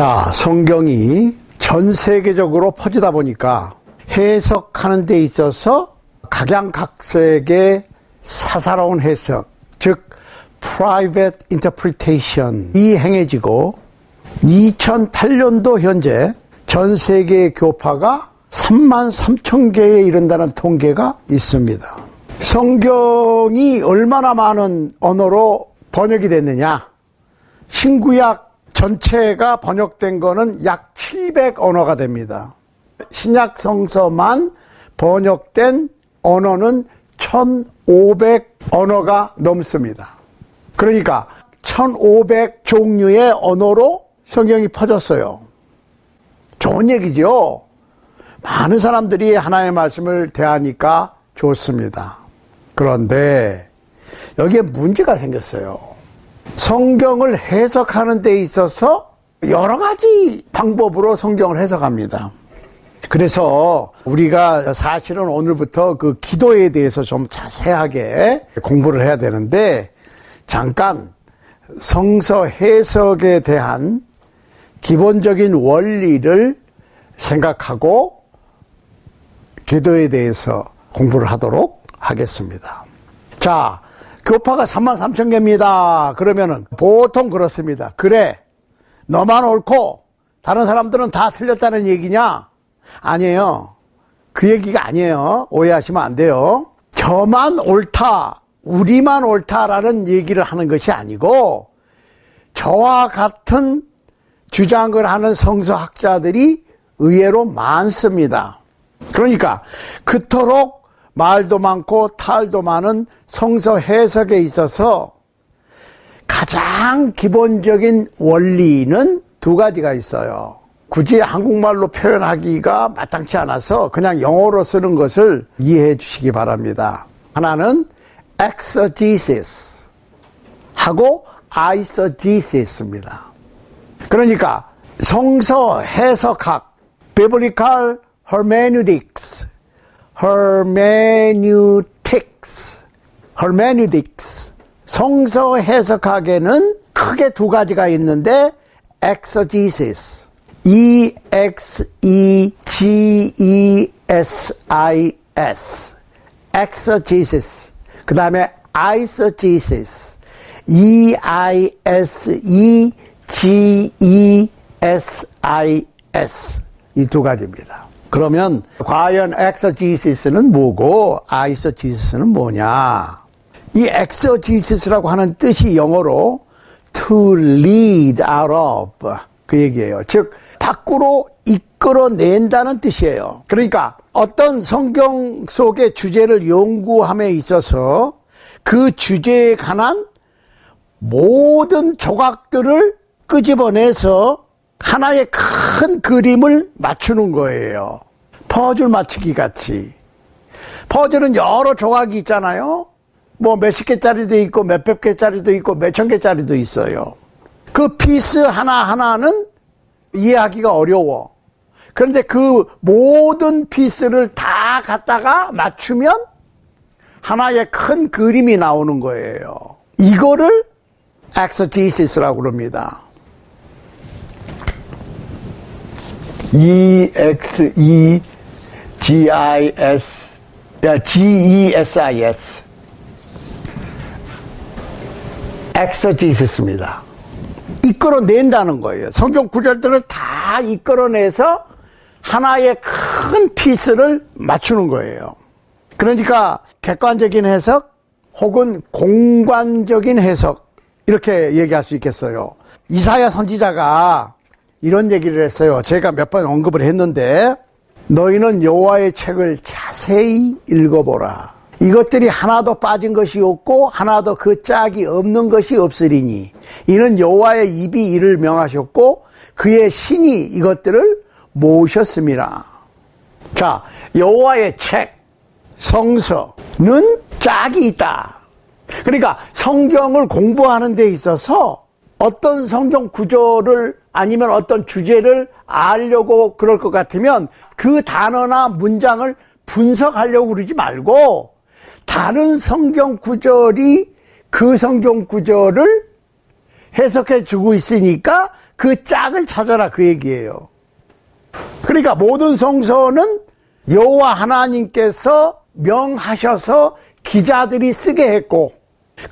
자, 성경이 전 세계적으로 퍼지다 보니까 해석하는 데 있어서 각양각색의 사사로운 해석, 즉 private interpretation이 행해지고 2008년도 현재 전 세계 교파가 33,000개에 이른다는 통계가 있습니다. 성경이 얼마나 많은 언어로 번역이 됐느냐? 신구약 전체가 번역된 거는 약 700언어가 됩니다. 신약 성서만 번역된 언어는 1,500언어가 넘습니다. 그러니까 1,500 종류의 언어로 성경이 퍼졌어요. 좋은 얘기죠. 많은 사람들이 하나님의 말씀을 대하니까 좋습니다. 그런데 여기에 문제가 생겼어요. 성경을 해석하는 데 있어서 여러 가지 방법으로 성경을 해석합니다. 그래서 우리가 사실은 오늘부터 그 기도에 대해서 좀 자세하게 공부를 해야 되는데, 잠깐 성서 해석에 대한 기본적인 원리를 생각하고 기도에 대해서 공부를 하도록 하겠습니다. 자, 교파가 33,000개입니다. 그러면은 보통 그렇습니다. 그래, 너만 옳고 다른 사람들은 다 틀렸다는 얘기냐? 아니에요. 그 얘기가 아니에요. 오해하시면 안 돼요. 저만 옳다, 우리만 옳다라는 얘기를 하는 것이 아니고, 저와 같은 주장을 하는 성서학자들이 의외로 많습니다. 그러니까 그토록 말도 많고 탈도 많은 성서 해석에 있어서 가장 기본적인 원리는 두 가지가 있어요. 굳이 한국말로 표현하기가 마땅치 않아서 그냥 영어로 쓰는 것을 이해해 주시기 바랍니다. 하나는 exegesis 하고 eisegesi스입니다. 그러니까 성서 해석학, biblical hermeneutics, 성서 해석학에는 크게 두 가지가 있는데, exegesis, E-X-E-G-E-S-I-S, exegesis, 그 다음에 eisegesis, E-I-S-E-G-E-S-I-S, 이 두 가지입니다. 그러면 과연 exegesis는 뭐고 eisegesis는 뭐냐? 이 exegesis라고 하는 뜻이 영어로 to lead out of, 그 얘기예요. 즉 밖으로 이끌어낸다는 뜻이에요. 그러니까 어떤 성경 속의 주제를 연구함에 있어서 그 주제에 관한 모든 조각들을 끄집어내서 하나의 큰 그림을 맞추는 거예요. 퍼즐 맞추기 같이. 퍼즐은 여러 조각이 있잖아요. 뭐 몇십 개짜리도 있고 몇백 개짜리도 있고 몇천 개짜리도 있어요. 그 피스 하나하나는 이해하기가 어려워. 그런데 그 모든 피스를 다 갖다가 맞추면 하나의 큰 그림이 나오는 거예요. 이거를 exegesis라고 그럽니다. E-X-E-G-I-S, exegesis입니다. 이끌어낸다는 거예요. 성경 구절들을 다 이끌어내서 하나의 큰 피스를 맞추는 거예요. 그러니까 객관적인 해석 혹은 공관적인 해석, 이렇게 얘기할 수 있겠어요. 이사야 선지자가 이런 얘기를 했어요. 제가 몇 번 언급을 했는데, 너희는 여호와의 책을 자세히 읽어보라. 이것들이 하나도 빠진 것이 없고 하나도 그 짝이 없는 것이 없으리니 이는 여호와의 입이 이를 명하셨고 그의 신이 이것들을 모으셨음이라. 자, 여호와의 책, 성서는 짝이 있다. 그러니까 성경을 공부하는 데 있어서 어떤 성경 구조를 아니면 어떤 주제를 알려고 그럴 것 같으면 그 단어나 문장을 분석하려고 그러지 말고 다른 성경 구절이 그 성경 구절을 해석해 주고 있으니까 그 짝을 찾아라 그 얘기예요. 그러니까 모든 성서는 여호와 하나님께서 명하셔서 기자들이 쓰게 했고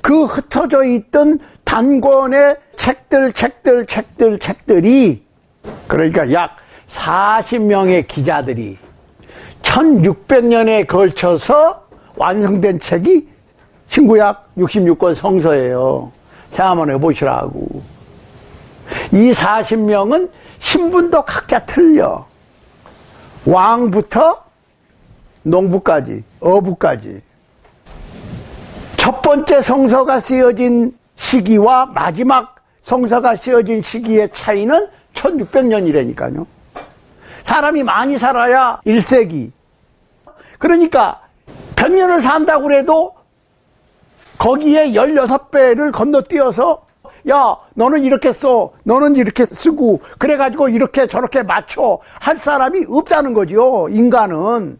그 흩어져 있던 단권의 책들이 그러니까 약 40명의 기자들이 1600년에 걸쳐서 완성된 책이 신구약 66권 성서예요. 자, 한번 해보시라고. 이 40명은 신분도 각자 틀려. 왕부터 농부까지, 어부까지. 첫 번째 성서가 쓰여진 시기와 마지막 성서가 쓰여진 시기의 차이는 1600년이라니까요. 사람이 많이 살아야 1세기. 그러니까 100년을 산다고 그래도 거기에 16배를 건너뛰어서 야, 너는 이렇게 써, 너는 이렇게 쓰고 그래가지고 이렇게 저렇게 맞춰 할 사람이 없다는 거죠. 인간은.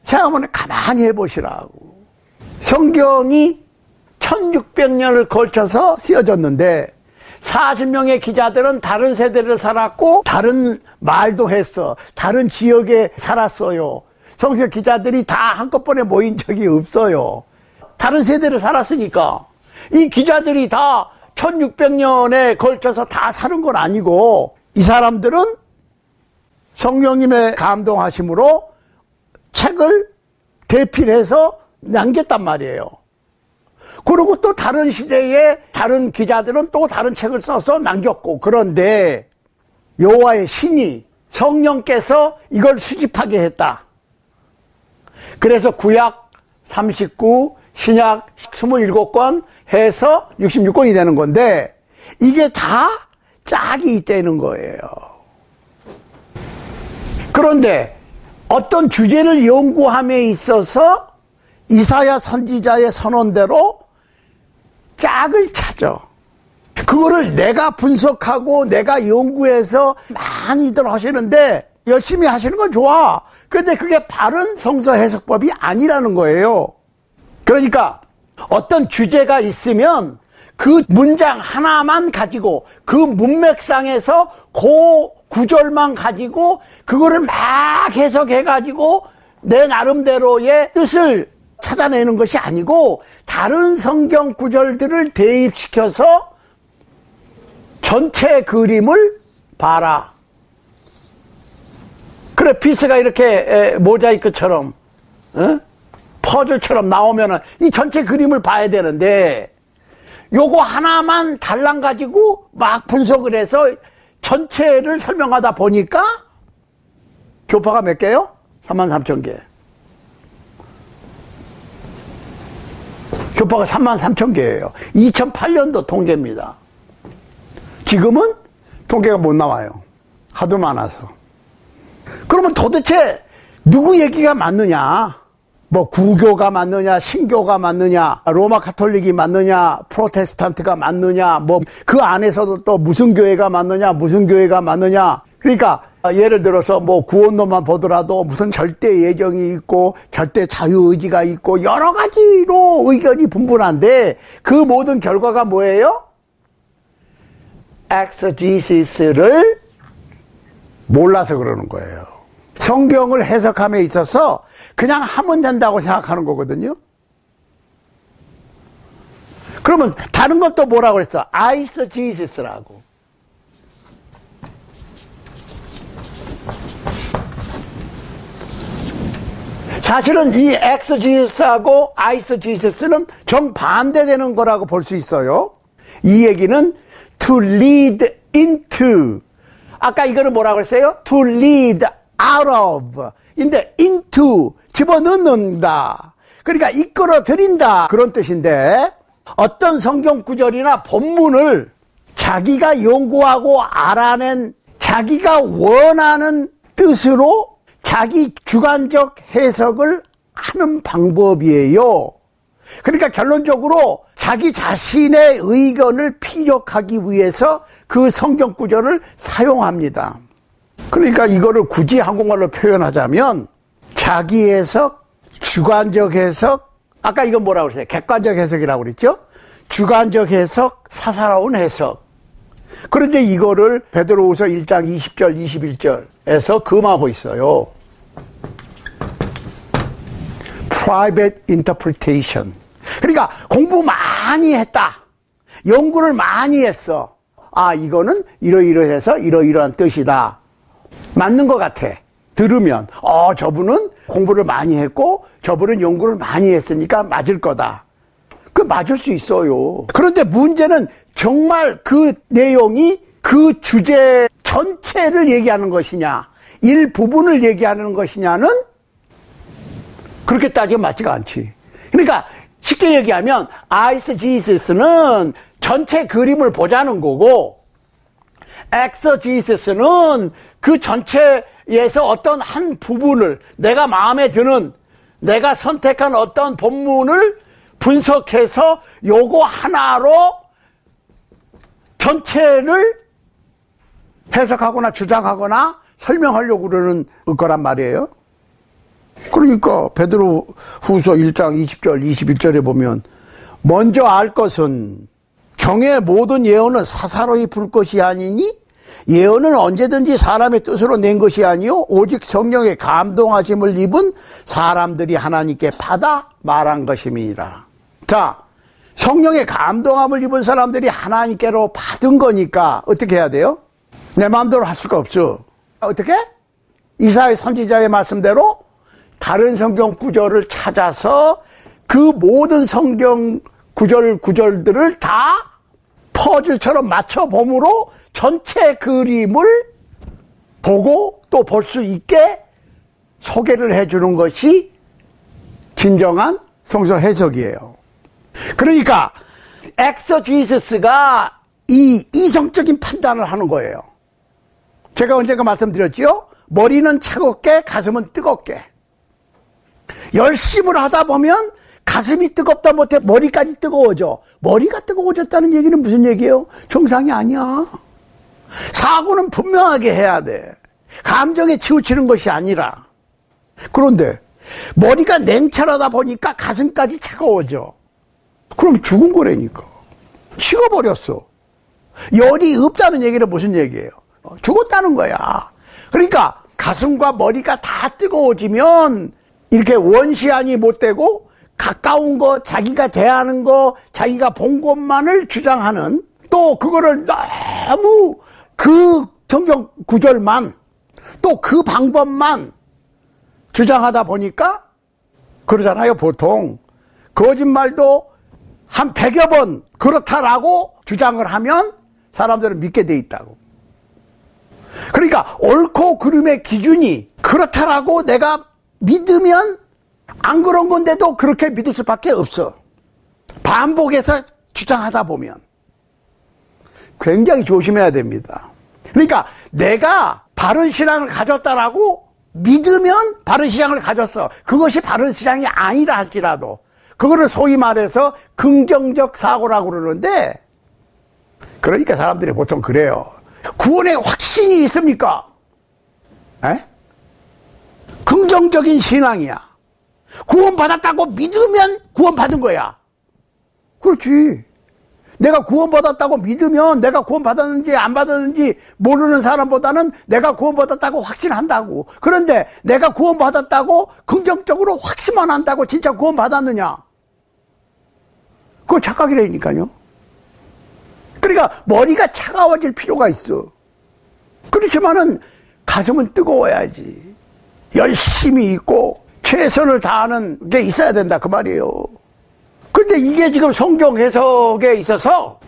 생각하면 가만히 해보시라고. 성경이 1600년을 걸쳐서 쓰여졌는데 40명의 기자들은 다른 세대를 살았고 다른 말도 했어. 다른 지역에 살았어요. 성경 기자들이 다 한꺼번에 모인 적이 없어요. 다른 세대를 살았으니까. 이 기자들이 다 1600년에 걸쳐서 다 사는 건 아니고 이 사람들은 성령님의 감동하심으로 책을 대필해서 남겼단 말이에요. 그리고 또 다른 시대에 다른 기자들은 또 다른 책을 써서 남겼고 그런데 여호와의 신이 성령께서 이걸 수집하게 했다. 그래서 구약 39, 신약 27권 해서 66권이 되는 건데 이게 다 짝이 있다는 거예요. 그런데 어떤 주제를 연구함에 있어서 이사야 선지자의 선언대로 짝을 찾아. 그거를 내가 분석하고 내가 연구해서 많이들 하시는데 열심히 하시는 건 좋아. 그런데 그게 바른 성서 해석법이 아니라는 거예요. 그러니까 어떤 주제가 있으면 그 문장 하나만 가지고 그 문맥상에서 그 구절만 가지고 그거를 막 해석해가지고 내 나름대로의 뜻을 찾아내는 것이 아니고 다른 성경 구절들을 대입시켜서 전체 그림을 봐라. 그래, 피스가 이렇게 모자이크처럼 퍼즐처럼 나오면은 이 전체 그림을 봐야 되는데 요거 하나만 달랑 가지고 막 분석을 해서 전체를 설명하다 보니까 교파가 몇 개요? 33,000개. 교파가 33,000개예요. 2008년도 통계입니다. 지금은 통계가 못 나와요. 하도 많아서. 그러면 도대체 누구 얘기가 맞느냐? 뭐 구교가 맞느냐, 신교가 맞느냐, 로마 카톨릭이 맞느냐, 프로테스탄트가 맞느냐, 뭐 그 안에서도 또 무슨 교회가 맞느냐, 무슨 교회가 맞느냐. 그러니까 예를 들어서 뭐 구원론만 보더라도 무슨 절대 예정이 있고 절대 자유의지가 있고 여러 가지로 의견이 분분한데 그 모든 결과가 뭐예요? 엑서지시스를 몰라서 그러는 거예요. 성경을 해석함에 있어서 그냥 하면 된다고 생각하는 거거든요. 그러면 다른 것도 뭐라고 그랬어? 아이서지시스라고. 사실은 이 엑서지시스하고 아이서지시스는 정반대되는 거라고 볼 수 있어요. 이 얘기는 to lead into. 아까 이거는 뭐라고 했어요? to lead out of. 인데 into 집어넣는다. 그러니까 이끌어들인다. 그런 뜻인데 어떤 성경 구절이나 본문을 자기가 연구하고 알아낸 자기가 원하는 뜻으로 자기 주관적 해석을 하는 방법이에요. 그러니까 결론적으로 자기 자신의 의견을 피력하기 위해서 그 성경 구절을 사용합니다. 그러니까 이거를 굳이 한국말로 표현하자면 자기 해석, 주관적 해석, 아까 이건 뭐라고 그랬어요? 객관적 해석이라고 그랬죠? 주관적 해석, 사사로운 해석. 그런데 이거를 베드로후서 1장 20절 21절에서 금하고 있어요. Private interpretation. 그러니까 공부 많이 했다. 연구를 많이 했어. 아, 이거는 이러이러해서 이러이러한 뜻이다. 맞는 것 같아. 들으면 저분은 공부를 많이 했고 저분은 연구를 많이 했으니까 맞을 거다. 그 맞을 수 있어요. 그런데 문제는 정말 그 내용이 그 주제 전체를 얘기하는 것이냐, 일부분을 얘기하는 것이냐는 그렇게 따지면 맞지가 않지. 그러니까 쉽게 얘기하면 아이스지시스는 전체 그림을 보자는 거고, 엑서지시스는 그 전체에서 어떤 한 부분을, 내가 마음에 드는, 내가 선택한 어떤 본문을 분석해서 요거 하나로 전체를 해석하거나 주장하거나 설명하려고 그러는 거란 말이에요. 그러니까 베드로후서 1장 20절 21절에 보면 먼저 알 것은 경의 모든 예언은 사사로이 불 것이 아니니 예언은 언제든지 사람의 뜻으로 낸 것이 아니요 오직 성령의 감동하심을 입은 사람들이 하나님께 받아 말한 것임이니라. 자, 성령의 감동함을 입은 사람들이 하나님께로 받은 거니까 어떻게 해야 돼요? 내 마음대로 할 수가 없어. 어떻게? 이사야 선지자의 말씀대로 다른 성경 구절을 찾아서 그 모든 성경 구절들을 다 퍼즐처럼 맞춰봄으로 전체 그림을 보고 또 볼 수 있게 소개를 해주는 것이 진정한 성서 해석이에요. 그러니까 엑서지시스가 이 이성적인 판단을 하는 거예요. 제가 언젠가 말씀드렸지요? 머리는 차갑게 가슴은 뜨겁게. 열심을 하다 보면 가슴이 뜨겁다 못해 머리까지 뜨거워져. 머리가 뜨거워졌다는 얘기는 무슨 얘기예요? 정상이 아니야. 사고는 분명하게 해야 돼. 감정에 치우치는 것이 아니라. 그런데 머리가 냉철하다 보니까 가슴까지 차가워져. 그럼 죽은 거라니까. 식어버렸어. 열이 없다는 얘기는 무슨 얘기예요? 죽었다는 거야. 그러니까 가슴과 머리가 다 뜨거워지면 이렇게 원시안이 못 되고 가까운 거, 자기가 대하는 거, 자기가 본 것만을 주장하는, 또 그거를 너무 그 성경 구절만, 또 그 방법만 주장하다 보니까 그러잖아요. 보통 거짓말도 한 100여 번 그렇다라고 주장을 하면 사람들은 믿게 돼 있다고. 그러니까 옳고 그름의 기준이 그렇다라고 내가 믿으면 안 그런 건데도 그렇게 믿을 수밖에 없어. 반복해서 주장하다 보면 굉장히 조심해야 됩니다. 그러니까 내가 바른 신앙을 가졌다라고 믿으면 바른 신앙을 가졌어. 그것이 바른 신앙이 아니라 할지라도 그거를 소위 말해서 긍정적 사고라고 그러는데, 그러니까 사람들이 보통 그래요. 구원에 확신이 있습니까? 에? 긍정적인 신앙이야. 구원받았다고 믿으면 구원받은 거야. 그렇지. 내가 구원받았다고 믿으면 내가 구원받았는지 안 받았는지 모르는 사람보다는 내가 구원받았다고 확신한다고. 그런데 내가 구원받았다고 긍정적으로 확신만 한다고 진짜 구원받았느냐? 그거 착각이라니까요. 그러니까 머리가 차가워질 필요가 있어. 그렇지만은 가슴은 뜨거워야지. 열심히 있고 최선을 다하는 게 있어야 된다 그 말이에요. 근데 이게 지금 성경 해석에 있어서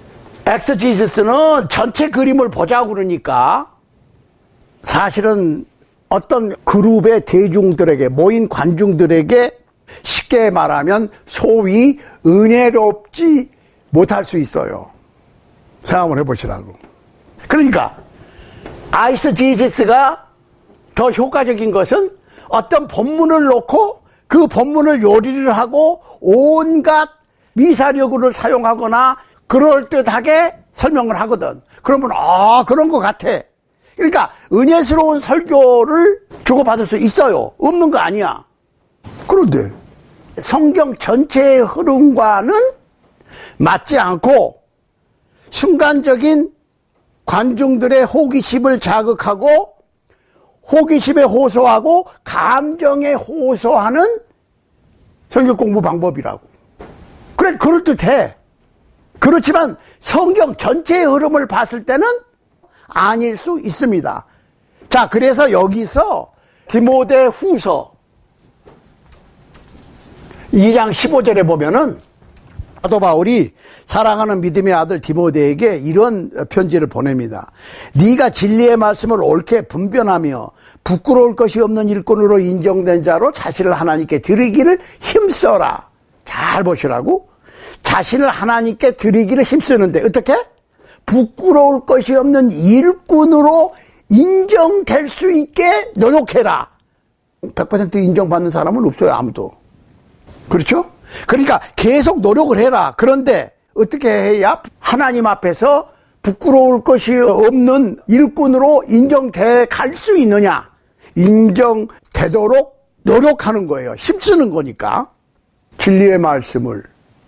엑서지시스는 전체 그림을 보자고 그러니까 사실은 어떤 그룹의 대중들에게, 모인 관중들에게 쉽게 말하면 소위 은혜롭지 못할 수 있어요. 생각을 해보시라고. 그러니까 아이스지시스가 더 효과적인 것은 어떤 본문을 놓고 그 본문을 요리를 하고 온갖 미사여구를 사용하거나 그럴듯하게 설명을 하거든. 그러면 그런 것 같아. 그러니까 은혜스러운 설교를 주고받을 수 있어요. 없는 거 아니야. 그런데 성경 전체의 흐름과는 맞지 않고 순간적인 관중들의 호기심을 자극하고 호기심에 호소하고 감정에 호소하는 성경 공부 방법이라고. 그래, 그럴듯해. 그렇지만 성경 전체의 흐름을 봤을 때는 아닐 수 있습니다. 자, 그래서 여기서 디모데 후서 2장 15절에 보면은 사도 바울이 사랑하는 믿음의 아들 디모데에게 이런 편지를 보냅니다. 네가 진리의 말씀을 옳게 분별하며 부끄러울 것이 없는 일꾼으로 인정된 자로 자신을 하나님께 드리기를 힘써라. 잘 보시라고. 자신을 하나님께 드리기를 힘쓰는데 어떻게? 부끄러울 것이 없는 일꾼으로 인정될 수 있게 노력해라. 100% 인정받는 사람은 없어요, 아무도. 그렇죠? 그러니까 계속 노력을 해라. 그런데 어떻게 해야 하나님 앞에서 부끄러울 것이 없는 일꾼으로 인정돼 갈 수 있느냐? 인정되도록 노력하는 거예요. 힘쓰는 거니까. 진리의 말씀을,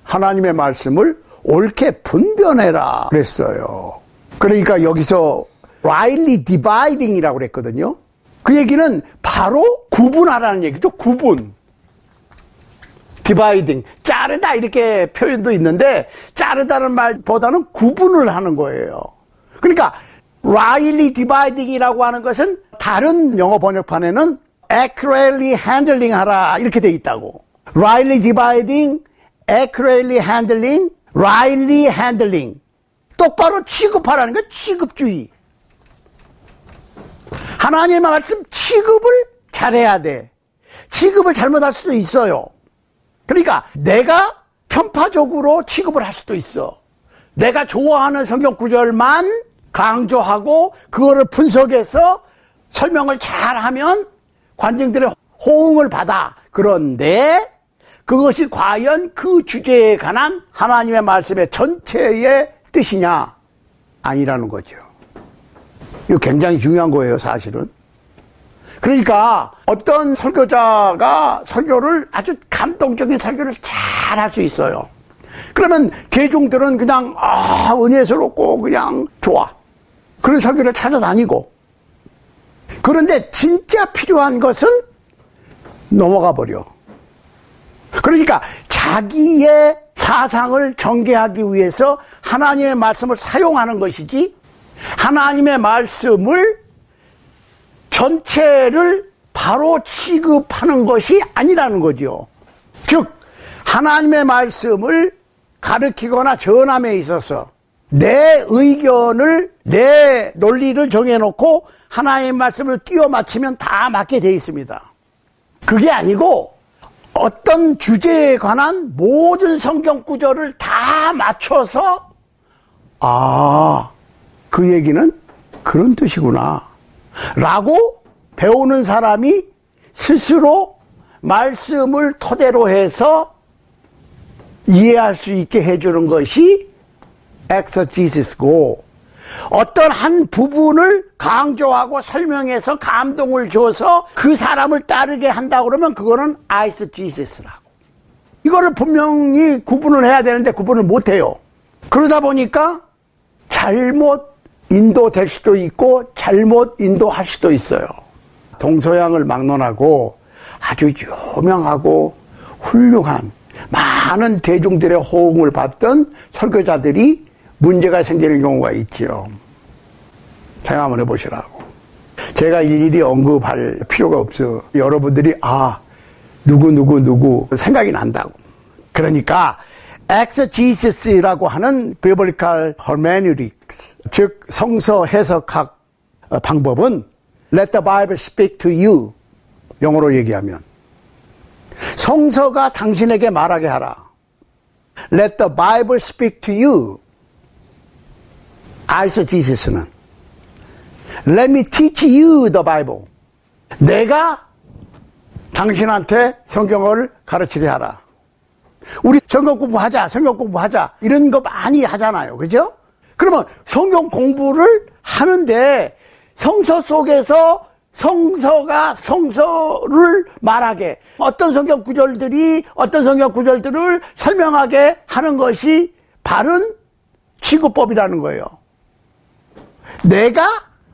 하나님의 말씀을 옳게 분별해라 그랬어요. 그러니까 여기서 rightly dividing이라고 그랬거든요. 그 얘기는 바로 구분하라는 얘기죠. 구분. 디바이딩, 자르다 이렇게 표현도 있는데 자르다는 말보다는 구분을 하는 거예요. 그러니까 rightly dividing이라고 하는 것은 다른 영어 번역판에는 accurately handling 하라 이렇게 돼 있다고. rightly dividing, accurately handling, rightly handling. 똑바로 취급하라는 건 취급주의. 하나님의 말씀 취급을 잘해야 돼. 취급을 잘못할 수도 있어요. 그러니까 내가 편파적으로 취급을 할 수도 있어. 내가 좋아하는 성경 구절만 강조하고 그거를 분석해서 설명을 잘하면 관중들의 호응을 받아. 그런데 그것이 과연 그 주제에 관한 하나님의 말씀의 전체의 뜻이냐? 아니라는 거죠. 이거 굉장히 중요한 거예요, 사실은. 그러니까 어떤 설교자가 설교를 아주 감동적인 설교를 잘 할 수 있어요. 그러면 대중들은 그냥 은혜스럽고 그냥 좋아. 그런 설교를 찾아다니고. 그런데 진짜 필요한 것은 넘어가 버려. 그러니까 자기의 사상을 전개하기 위해서 하나님의 말씀을 사용하는 것이지 하나님의 말씀을 전체를 바로 취급하는 것이 아니라는 거죠. 즉 하나님의 말씀을 가르치거나 전함에 있어서 내 의견을, 내 논리를 정해놓고 하나님의 말씀을 끼워 맞추면 다 맞게 돼 있습니다. 그게 아니고 어떤 주제에 관한 모든 성경 구절을 다 맞춰서 그 얘기는 그런 뜻이구나 라고 배우는 사람이 스스로 말씀을 토대로 해서 이해할 수 있게 해주는 것이 엑서지시스고, 어떤 한 부분을 강조하고 설명해서 감동을 줘서 그 사람을 따르게 한다 그러면 그거는 아이서지시스라고. 이거를 분명히 구분을 해야 되는데 구분을 못해요. 그러다 보니까 잘못 인도될 수도 있고 잘못 인도할 수도 있어요. 동서양을 막론하고 아주 유명하고 훌륭한 많은 대중들의 호응을 받던 설교자들이 문제가 생기는 경우가 있죠. 생각 한번 해보시라고. 제가 일일이 언급할 필요가 없어. 여러분들이 누구 생각이 난다고. 그러니까 exegesis라고 하는 biblical hermeneutics, 즉 성서 해석학 방법은 let the Bible speak to you, 영어로 얘기하면 성서가 당신에게 말하게 하라. let the Bible speak to you. eisegesis는 let me teach you the Bible. 내가 당신한테 성경을 가르치게 하라. 우리 성경 공부하자 이런 거 많이 하잖아요. 그죠? 그러면 성경 공부를 하는데 성서 속에서 성서가 성서를 말하게, 어떤 성경 구절들을 설명하게 하는 것이 바른 취급법이라는 거예요. 내가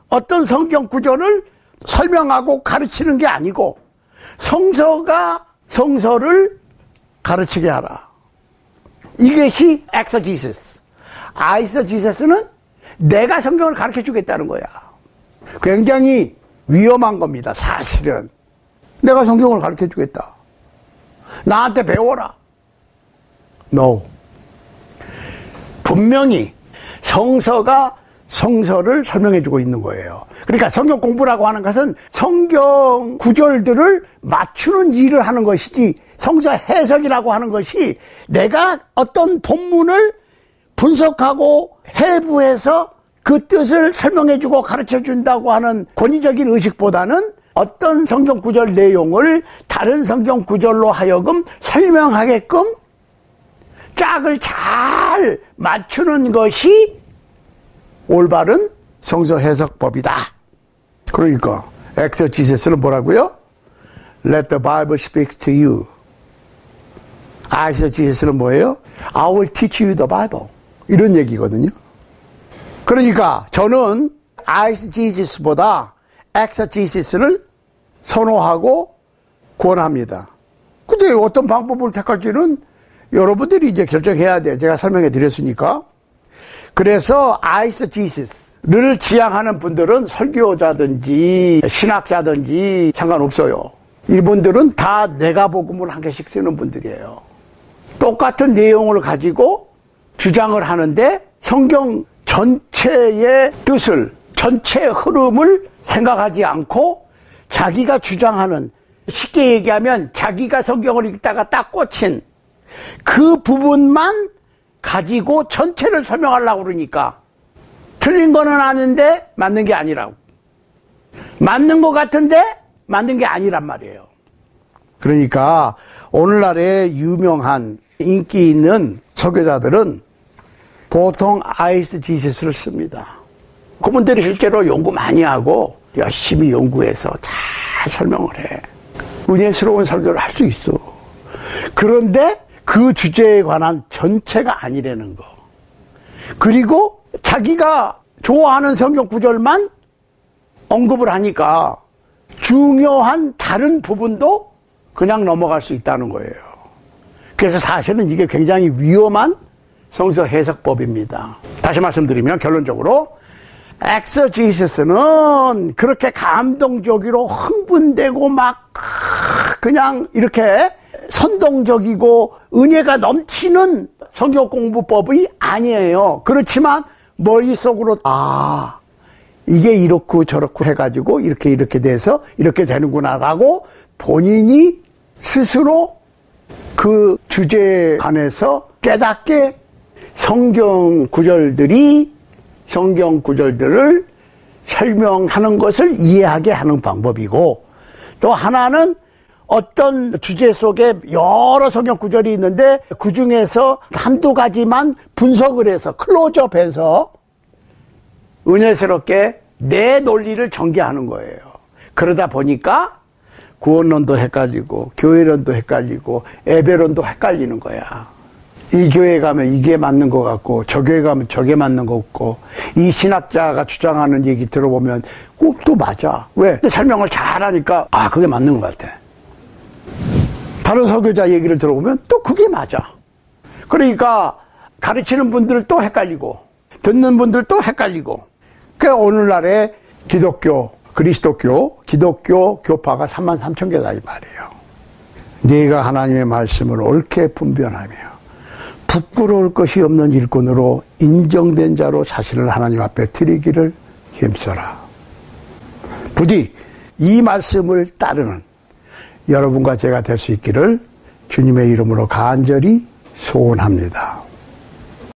어떤 성경 구절을 설명하고 가르치는 게 아니고 성서가 성서를 가르치게 하라. 이것이 exegesis. eisegesis는 내가 성경을 가르쳐 주겠다는 거야. 굉장히 위험한 겁니다. 사실은 내가 성경을 가르쳐 주겠다. 나한테 배워라. No. 분명히 성서가 성서를 설명해 주고 있는 거예요. 그러니까 성경 공부라고 하는 것은 성경 구절들을 맞추는 일을 하는 것이지, 성서 해석이라고 하는 것이 내가 어떤 본문을 분석하고 해부해서 그 뜻을 설명해 주고 가르쳐 준다고 하는 권위적인 의식보다는 어떤 성경 구절 내용을 다른 성경 구절로 하여금 설명하게끔 짝을 잘 맞추는 것이 올바른 성서 해석법이다. 그러니까 exegesis는 뭐라고요? Let the Bible speak to you. eisegesis는 뭐예요? I will teach you the Bible. 이런 얘기거든요. 그러니까 저는 eisegesis보다 exegesis를 선호하고 권합니다. 근데 어떤 방법을 택할지는 여러분들이 이제 결정해야 돼요. 제가 설명해 드렸으니까. 그래서 eisegesis를 지향하는 분들은 설교자든지 신학자든지 상관없어요. 이분들은 다 내가복음을 한 개씩 쓰는 분들이에요. 똑같은 내용을 가지고 주장을 하는데 성경 전체의 뜻을, 전체 흐름을 생각하지 않고 자기가 주장하는, 쉽게 얘기하면 자기가 성경을 읽다가 딱 꽂힌 그 부분만 가지고 전체를 설명하려고 그러니까 틀린 거는 아는데 맞는 게 아니라고. 맞는 것 같은데 맞는 게 아니란 말이에요. 그러니까 오늘날의 유명한 인기 있는 설교자들은 보통 eisegesis를 씁니다. 그분들이 실제로 연구 많이 하고 열심히 연구해서 잘 설명을 해. 은혜스러운 설교를 할 수 있어. 그런데 그 주제에 관한 전체가 아니라는 거. 그리고 자기가 좋아하는 성경 구절만 언급을 하니까 중요한 다른 부분도 그냥 넘어갈 수 있다는 거예요. 그래서 사실은 이게 굉장히 위험한 성서 해석법입니다. 다시 말씀드리면 결론적으로 exegesis는 그렇게 감동적으로 흥분되고 막 그냥 이렇게 선동적이고 은혜가 넘치는 성경 공부법이 아니에요. 그렇지만 머릿속으로 이게 이렇고 저렇고 해가지고 이렇게 돼서 이렇게 되는구나라고 본인이 스스로 그 주제에 관해서 깨닫게 성경 구절들을 설명하는 것을 이해하게 하는 방법이고, 또 하나는 어떤 주제 속에 여러 성경 구절이 있는데 그 중에서 한두 가지만 분석을 해서 클로즈업해서 은혜스럽게 내 논리를 전개하는 거예요. 그러다 보니까 구원론도 헷갈리고 교회론도 헷갈리고 예배론도 헷갈리는 거야. 이 교회 가면 이게 맞는 것 같고 저 교회 가면 저게 맞는 것 같고, 이 신학자가 주장하는 얘기 들어보면 또 맞아. 왜? 설명을 잘하니까 그게 맞는 것 같아. 다른 설교자 얘기를 들어보면 또 그게 맞아. 그러니까 가르치는 분들 또 헷갈리고 듣는 분들 또 헷갈리고. 그러니까 오늘날의 기독교, 그리스도교, 기독교 교파가 33,000개다 이 말이에요. 네가 하나님의 말씀을 옳게 분별하며 부끄러울 것이 없는 일꾼으로 인정된 자로 자신을 하나님 앞에 드리기를 힘써라. 부디 이 말씀을 따르는 여러분과 제가 될 수 있기를 주님의 이름으로 간절히 소원합니다.